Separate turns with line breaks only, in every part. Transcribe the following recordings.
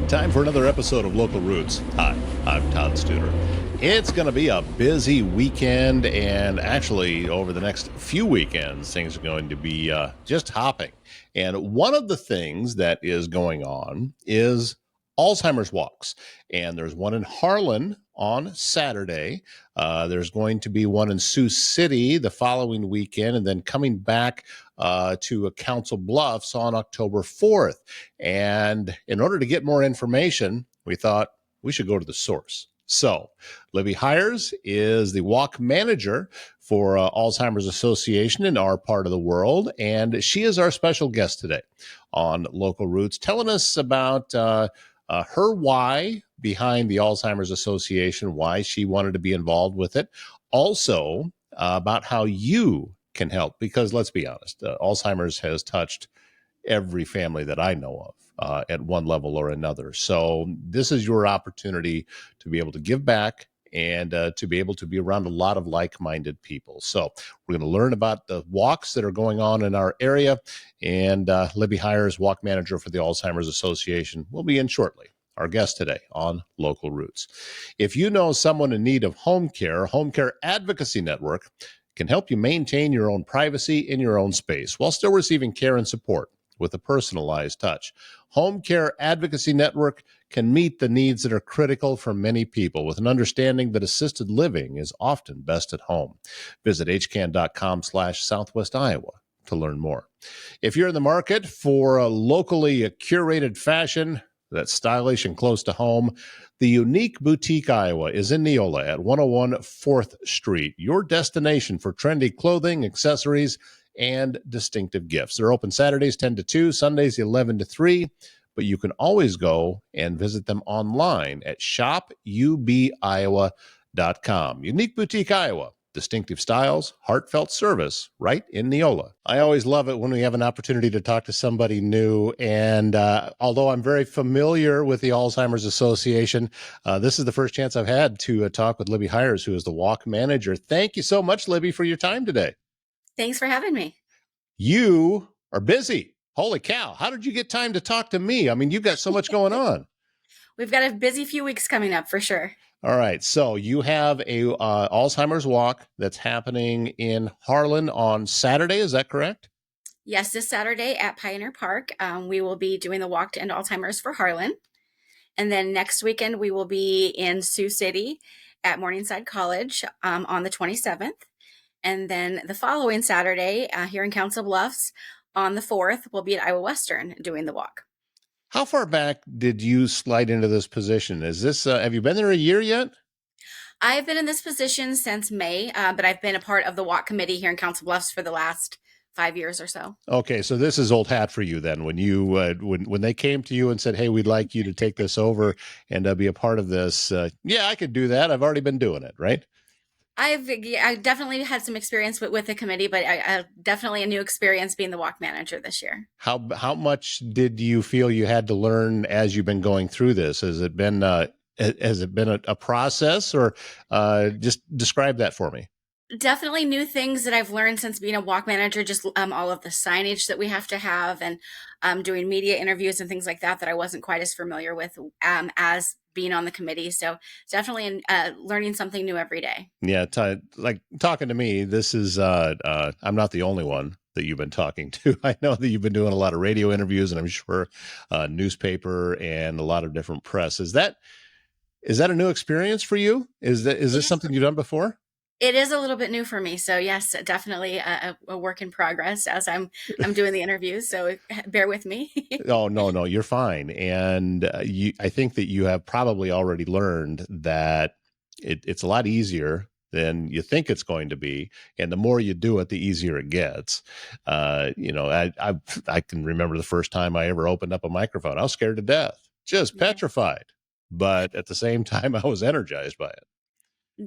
Time for another episode of Local Roots. Hi, I'm Todd Studer. It's going to be a busy weekend, and actually, over the next few weekends, things are going to be just hopping. And one of the things that is going on is Alzheimer's walks. And there's one in Harlan on Saturday. There's going to be one in Sioux City the following weekend, and then coming back to Council Bluffs on October 4th. And in order to get more information, we thought we should go to the source. So Libby Hiers is the walk manager for Alzheimer's Association in our part of the world, and she is our special guest today on Local Roots, telling us about her why behind the Alzheimer's Association, why she wanted to be involved with it, also about how you can help, because let's be honest, Alzheimer's has touched every family that I know of at one level or another. So this is your opportunity to be able to give back and to be able to be around a lot of like-minded people. So we're going to learn about the walks that are going on in our area, and Libby Hiers, walk manager for the Alzheimer's Association, will be in shortly. Our guest today on Local Roots. If you know someone in need of home care Advocacy Network can help you maintain your own privacy in your own space while still receiving care and support with a personalized touch. Home Care Advocacy Network can meet the needs that are critical for many people with an understanding that assisted living is often best at home. Visit hcan.com/Southwest Iowa to learn more. If you're in the market for a locally curated fashion that's stylish and close to home, the Unique Boutique Iowa is in Neola at 101 4th Street, your destination for trendy clothing, accessories, and distinctive gifts. They're open Saturdays 10 to 2, Sundays 11 to 3, but you can always go and visit them online at shopubiowa.com. Unique Boutique Iowa. Distinctive styles, heartfelt service, right in Neola. I always love it when we have an opportunity to talk to somebody new. And although I'm very familiar with the Alzheimer's Association, this is the first chance I've had to talk with Libby Hiers, who is the walk manager. Thank you so much, Libby, for your time today.
Thanks for having me.
You are busy. Holy cow. How did you get time to talk to me? I mean, you've got so much going on.
We've got a busy few weeks coming up for sure.
All right. So you have a Alzheimer's walk that's happening in Harlan on Saturday. Is that correct?
Yes, this Saturday at Pioneer Park, we will be doing the walk to End Alzheimer's for Harlan. And then next weekend, we will be in Sioux City at Morningside College on the 27th. And then the following Saturday here in Council Bluffs on the 4th, we'll be at Iowa Western doing the walk.
How far back did you slide into this position? Is this, have you been there a year yet?
I've been in this position since May, but I've been a part of the walk committee here in Council Bluffs for the last 5 years or so.
Okay, so this is old hat for you then. When you when they came to you and said, "Hey, we'd like you to take this over and be a part of this," yeah, I could do that. I've already been doing it, right?
I definitely had some experience with the committee, but I definitely a new experience being the walk manager this year.
How much did you feel you had to learn as you've been going through this? Has it been a process, or just describe that for me?
Definitely new things that I've learned since being a walk manager, just all of the signage that we have to have, and doing media interviews and things like that I wasn't quite as familiar with as being on the committee. So definitely learning something new every day.
Yeah, like talking to me, this is I'm not the only one that you've been talking to. I know that you've been doing a lot of radio interviews, and I'm sure newspaper and a lot of different press. Is that a new experience for you? Is this something you've done before?
It is a little bit new for me. So yes, definitely a work in progress as I'm doing the interviews. So bear with me.
Oh, no, you're fine. And I think that you have probably already learned that it's a lot easier than you think it's going to be. And the more you do it, the easier it gets. I can remember the first time I ever opened up a microphone. I was scared to death, just petrified. But at the same time, I was energized by it.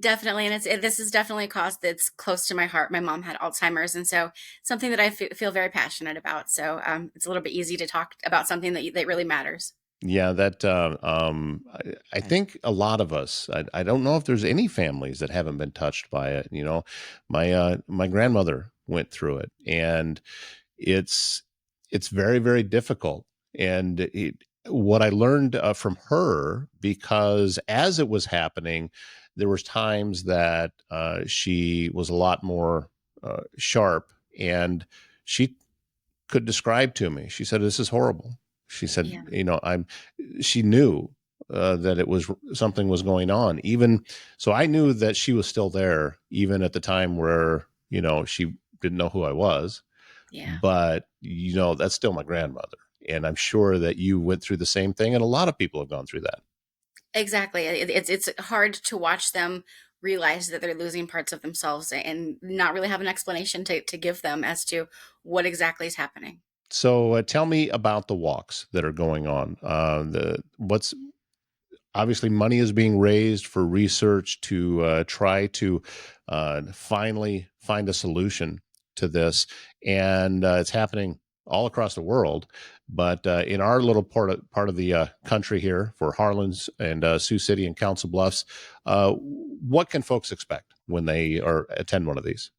Definitely. And this is definitely a cause that's close to my heart. My mom had Alzheimer's, and so something that I feel very passionate about. So it's a little bit easy to talk about something that really matters.
Yeah, that I think a lot of us, I don't know if there's any families that haven't been touched by it. You know, my grandmother went through it, and it's very, very difficult. And what I learned from her, because as it was happening, there was times that she was a lot more sharp, and she could describe to me. She said, "This is horrible." She said,
Yeah.
I'm." She knew that it was something was going on. Even so, I knew that she was still there, even at the time where she didn't know who I was.
Yeah.
But that's still my grandmother, and I'm sure that you went through the same thing, and a lot of people have gone through that.
Exactly. It's hard to watch them realize that they're losing parts of themselves and not really have an explanation to give them as to what exactly is happening.
So tell me about the walks that are going on. The what's Obviously, money is being raised for research to try to finally find a solution to this, and it's happening all across the world. But in our little part of the country here, for Harlan's and Sioux City and Council Bluffs, what can folks expect when they are attend one of these?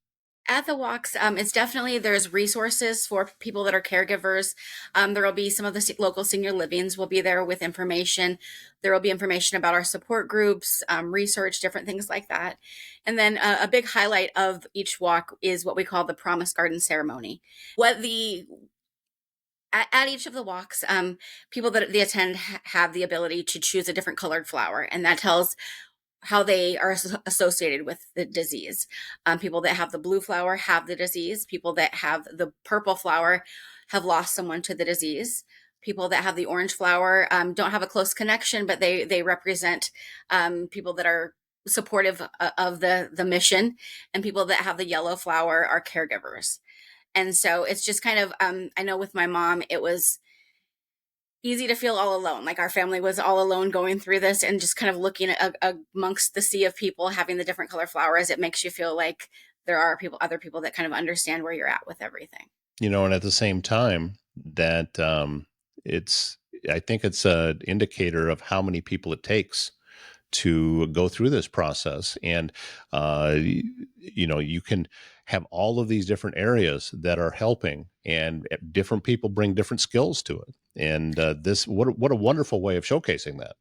At the walks, it's definitely there's resources for people that are caregivers. There will be some of the local senior livings will be there with information. There will be information about our support groups, research, different things like that. And then a big highlight of each walk is what we call the Promise Garden ceremony. What the at each of the walks, people that they attend have the ability to choose a different colored flower, and that tells how they are associated with the disease. People that have the blue flower have the disease. People that have the purple flower have lost someone to the disease. People that have the orange flower don't have a close connection, but they represent people that are supportive of the mission, and people that have the yellow flower are caregivers. And so it's just kind of I know with my mom it was easy to feel all alone. Like our family was all alone going through this, and just kind of looking at amongst the sea of people having the different color flowers, it makes you feel like there are other people that kind of understand where you're at with everything.
And at the same time, that it's I think it's an indicator of how many people it takes to go through this process. And you can have all of these different areas that are helping, and different people bring different skills to it. And this what a wonderful way of showcasing that.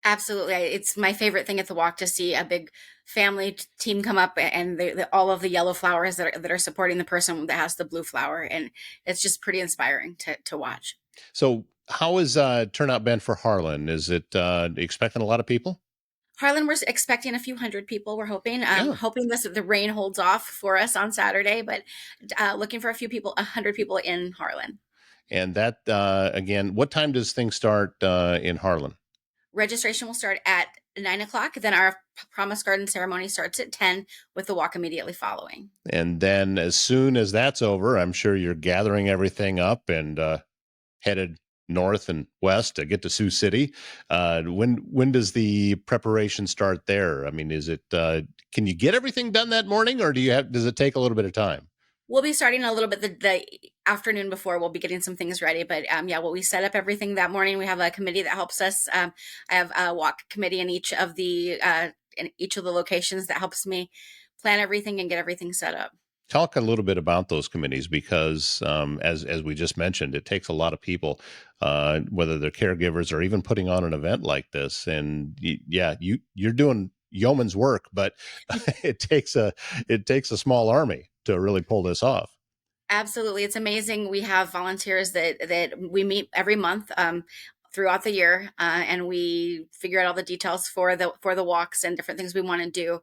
Absolutely. It's my favorite thing at the walk to see a big family team come up, and all of the yellow flowers that are supporting the person that has the blue flower. And it's just pretty inspiring to watch.
So how is turnout been for Harlan? Is it expecting a lot of people?
Harlan, we're expecting a few hundred people. We're
Yeah.
hoping the rain holds off for us on Saturday, but looking for a few people, 100 people in Harlan.
And that again, what time does things start in Harlan?
Registration will start at 9 o'clock. Then our Promise Garden ceremony starts at 10, with the walk immediately following.
And then as soon as that's over, I'm sure you're gathering everything up and headed north and west to get to Sioux City. When does the preparation start there? I mean, is it can you get everything done that morning, or does it take a little bit of time?
We'll be starting a little bit the afternoon before. We'll be getting some things ready, but yeah, well, we set up everything that morning. We have a committee that helps us. I have a walk committee in each of the locations that helps me plan everything and get everything set up.
Talk a little bit about those committees, because as we just mentioned, it takes a lot of people, whether they're caregivers or even putting on an event like this. And yeah, you're doing yeoman's work, but it takes a small army to really pull this off.
Absolutely. It's amazing. We have volunteers that we meet every month throughout the year, and we figure out all the details for the walks and different things we want to do.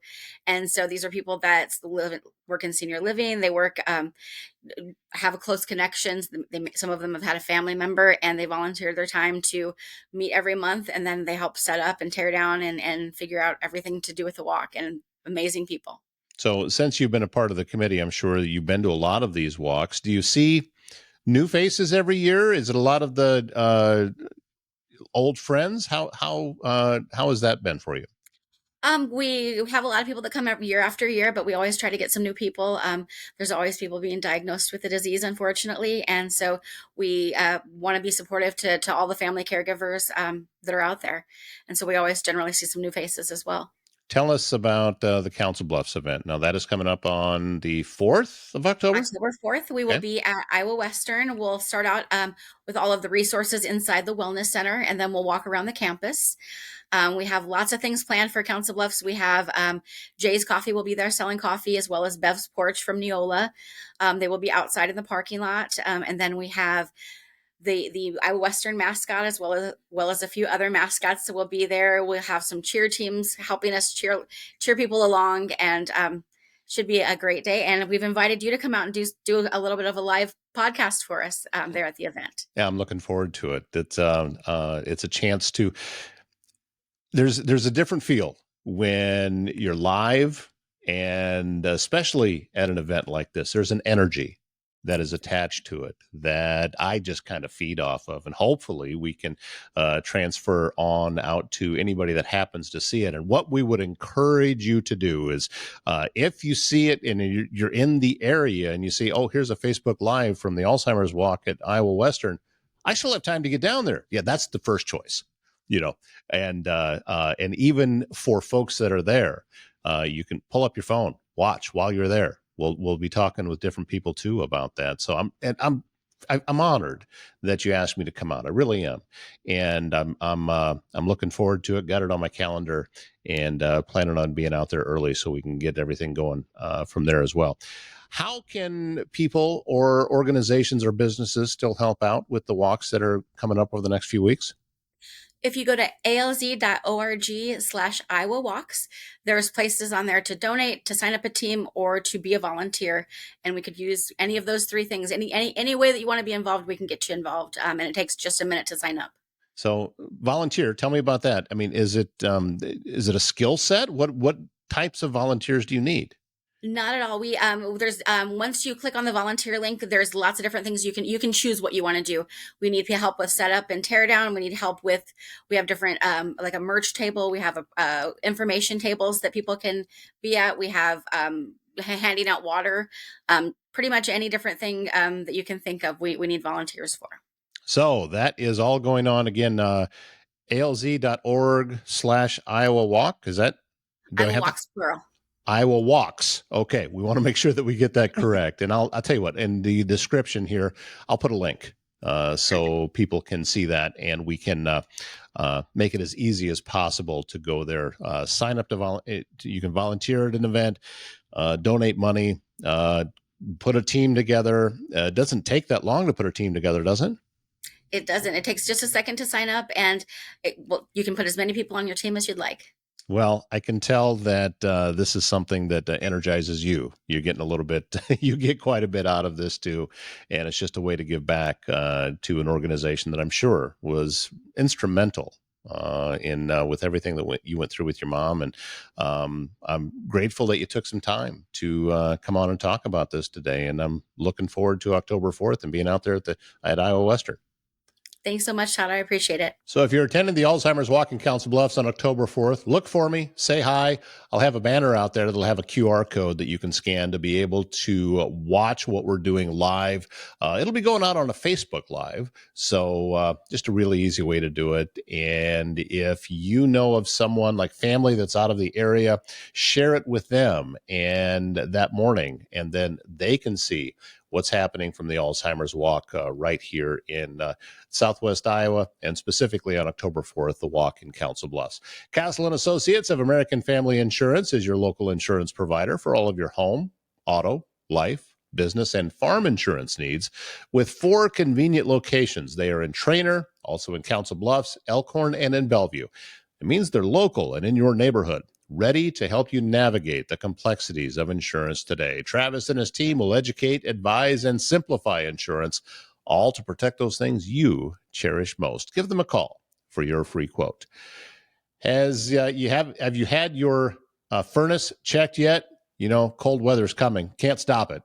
And so these are people that work in senior living. They work have close connections. Some of them have had a family member, and they volunteer their time to meet every month, and then they help set up and tear down and figure out everything to do with the walk. And amazing people.
So since you've been a part of the committee, I'm sure that you've been to a lot of these walks. Do you see new faces every year? Is it a lot of the old friends? How has that been for you?
We have a lot of people that come every year after year, but we always try to get some new people. There's always people being diagnosed with the disease, unfortunately, and so we want to be supportive to all the family caregivers that are out there, and so we always generally see some new faces as well.
Tell us about the Council Bluffs event. Now, that is coming up on the 4th of October.
October 4th, we will
Okay.
be at Iowa Western. We'll start out with all of the resources inside the Wellness Center, and then we'll walk around the campus. We have lots of things planned for Council Bluffs. We have Jay's Coffee will be there selling coffee, as well as Bev's Porch from Neola. They will be outside in the parking lot. And then we have the Iowa Western mascot, as well as a few other mascots that will be there. We'll have some cheer teams helping us cheer people along, and should be a great day. And we've invited you to come out and do a little bit of a live podcast for us there at the event.
Yeah, I'm looking forward to it. It's a chance to. There's a different feel when you're live, and especially at an event like this. There's an energy that is attached to it that I just kind of feed off of, and hopefully we can transfer on out to anybody that happens to see it. And what we would encourage you to do is, if you see it and you're in the area and you see, oh, here's a Facebook Live from the Alzheimer's Walk at Iowa Western, I still have time to get down there. Yeah, that's the first choice, and even for folks that are there, you can pull up your phone, watch while you're there. We'll be talking with different people too about that. So I'm honored that you asked me to come out. I really am, and I'm looking forward to it. Got it on my calendar, and planning on being out there early so we can get everything going from there as well. How can people or organizations or businesses still help out with the walks that are coming up over the next few weeks?
If you go to alz.org/Iowa Walks, there's places on there to donate, to sign up a team, or to be a volunteer. And we could use any of those three things. Any way that you want to be involved, we can get you involved. And it takes just a minute to sign up.
So volunteer, tell me about that. I mean, is it a skill set? What types of volunteers do you need?
Not at all. We there's once you click on the volunteer link, there's lots of different things you can choose what you want to do. We need help with setup and tear down. We need help with, we have different like a merch table. We have information tables that people can be at. We have handing out water. Pretty much any different thing that you can think of, we need volunteers for.
So that is all going on again. alz.org/Iowa Walk. Is that?
Iowa Walks plural.
Iowa Walks. Okay, we want to make sure that we get that correct. And I'll tell you what, in the description here, I'll put a link so people can see that, and we can make it as easy as possible to go there. Sign up you can volunteer at an event, donate money, put a team together. It doesn't take that long to put a team together, does it?
It doesn't. It takes just a second to sign up, and you can put as many people on your team as you'd like.
Well, I can tell that this is something that energizes you. You're getting a little bit, you get quite a bit out of this too. And it's just a way to give back to an organization that I'm sure was instrumental in with everything that you went through with your mom. And I'm grateful that you took some time to come on and talk about this today. And I'm looking forward to October 4th and being out there at Iowa Western.
Thanks so much, Todd. I appreciate it.
So if you're attending the Alzheimer's Walk in Council Bluffs on October 4th, look for me, say hi. I'll have a banner out there that'll have a QR code that you can scan to be able to watch what we're doing live. It'll be going out on a Facebook Live, so just a really easy way to do it. And if you know of someone like family that's out of the area, share it with them and that morning, and then they can see what's happening from the Alzheimer's Walk right here in Southwest Iowa, and specifically on October 4th, the walk in Council Bluffs. Castle & Associates of American Family Insurance is your local insurance provider for all of your home, auto, life, business, and farm insurance needs. With 4 convenient locations, they are in Trainer, also in Council Bluffs, Elkhorn, and in Bellevue. It means they're local and in your neighborhood, ready to help you navigate the complexities of insurance today. Travis and his team will educate, advise, and simplify insurance, all to protect those things you cherish most. Give them a call for your free quote. Have you had your furnace checked yet? You know, cold weather's coming. Can't stop it.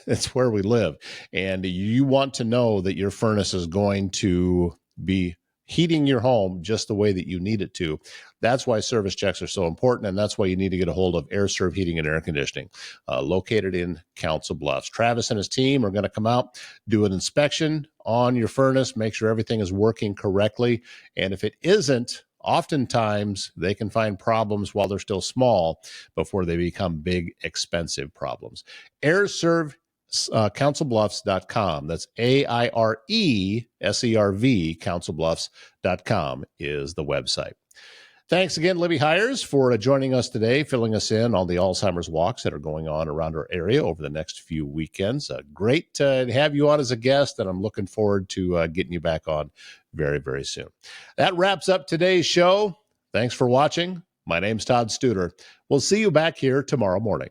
It's where we live. And you want to know that your furnace is going to be heating your home just the way that you need it to. That's why service checks are so important, and that's why you need to get a hold of AirServe Heating and Air Conditioning, located in Council Bluffs. Travis and his team are going to come out, do an inspection on your furnace, make sure everything is working correctly, and if it isn't Oftentimes, they can find problems while they're still small before they become big, expensive problems. AirServe councilbluffs.com. That's AIRESERV, councilbluffs.com is the website. Thanks again, Libby Hiers, for joining us today, filling us in on the Alzheimer's walks that are going on around our area over the next few weekends. Great to have you on as a guest, and I'm looking forward to getting you back on very, very soon. That wraps up today's show. Thanks for watching. My name's Todd Studer. We'll see you back here tomorrow morning.